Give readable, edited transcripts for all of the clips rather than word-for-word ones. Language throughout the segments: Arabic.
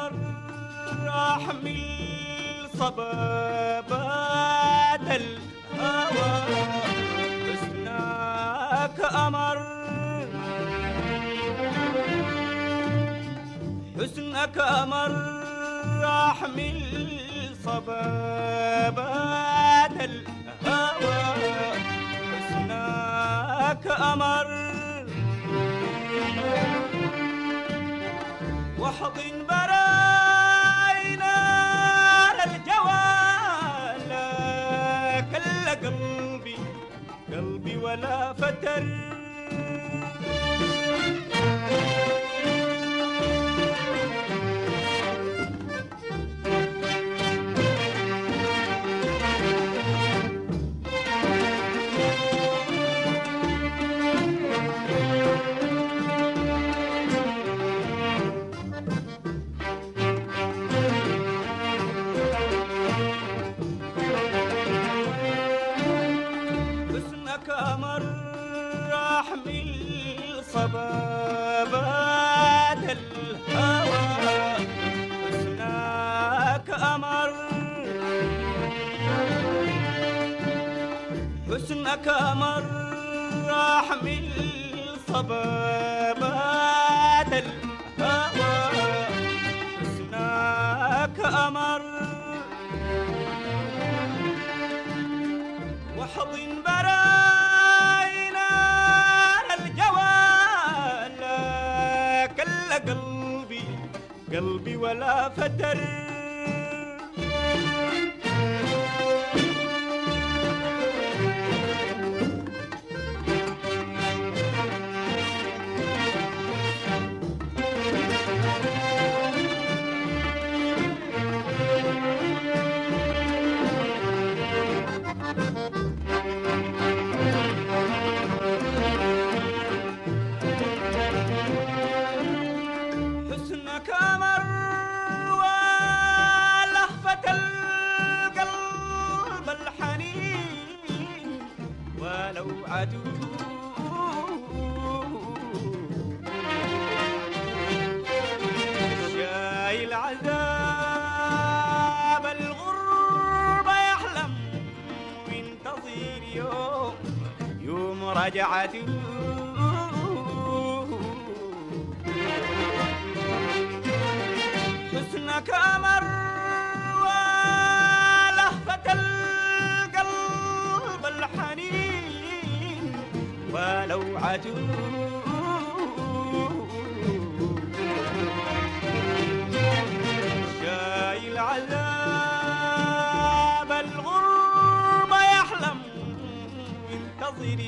قمر أحمل صبابات الهوى، حسنك قمر، حسنك قمر أحمل صبابات الهوى، حسنك قمر، واحضن براينا الجوال، كل قلبي قلبي ولا فتر. قمر أحمل صبابات الهوى، حسنك قمر، حسنك قمر أحمل صبابات الهوى، حسنك قمر، واحضن براينا الجوال، كل قلبي قلبي ولا فتر. حسنك قمر ولهفة القلب الحنين، ولو عدو شايل عذاب الغربة يحلم وينتظر يوم رجعته. حسنك قمر ولهفة القلب الحنين، ولو عدو شايل عذاب الغربة يحلم وينتظر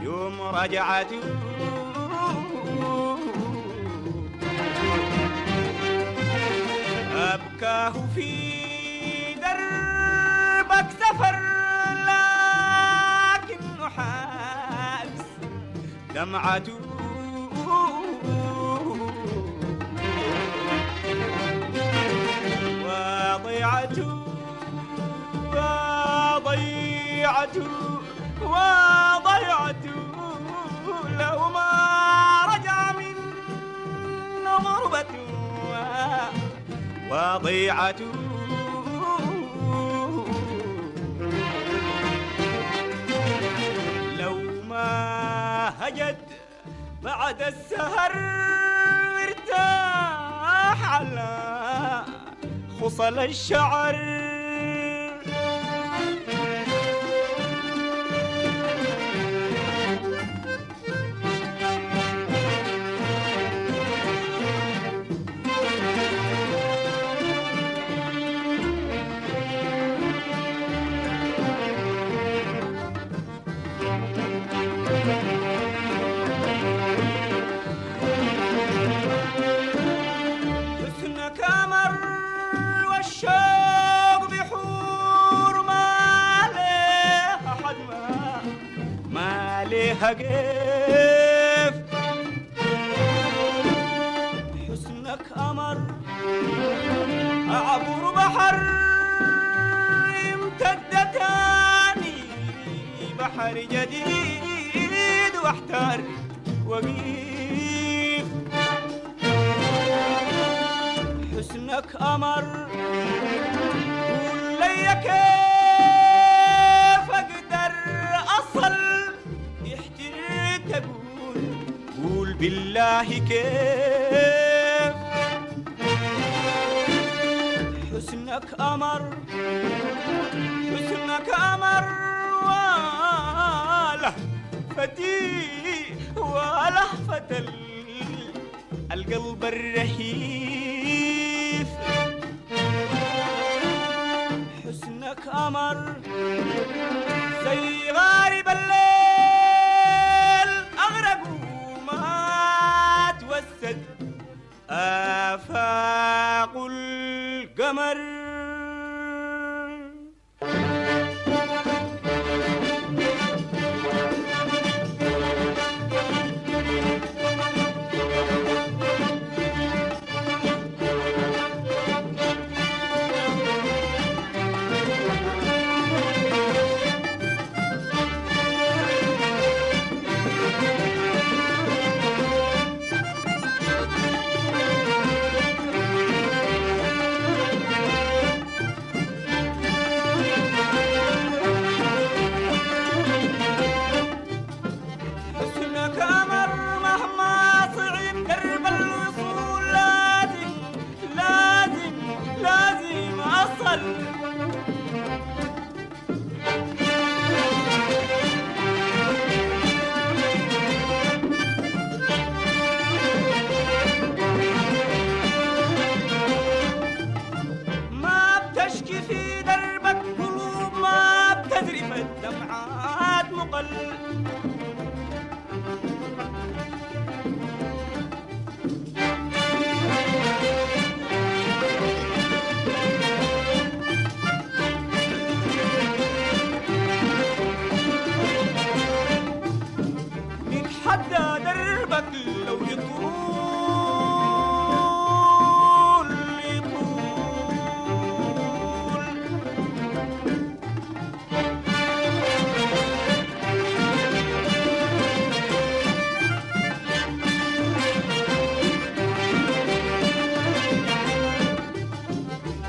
يوم رجعته. أبكاه في دربك سفر، لكنه حابس دمعته. وضيعته وضيعته وضيعته، لو ما رجع من غربته وضيعته. لو ما هجد بعد السهر ارتاح على خصل الشعر. حسنك قمر والشوق بحور، ما ليها حد ما ليها كيف. حسنك قمر أعبر بحر امتد تاني، بحر جديد واحتار وقيف. حسنك أمر قول لي كيف أقدر أصل احترت أقول قول بالله كيف حسنك أمر حسنك أمر وله فتي وله فتل القلب الرهيف حسنك أمر زي غارب الليل أغرق وما توسد آفاق القمر الدمعات مقل نتحدى دربك لو يطول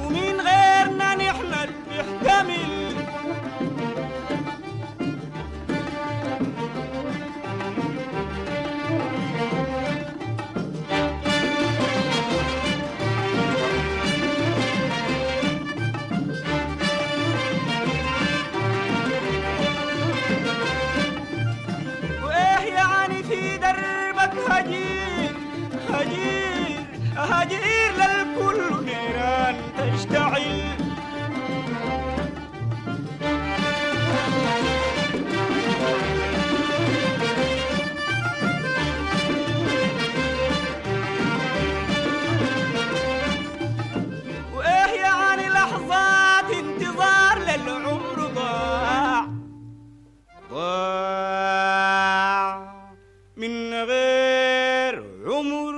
ومين غيرنا نحن نحتمل هجير للكل نيران تشتعل وإيه يعني لحظات انتظار للعمر ضاع من غير عمر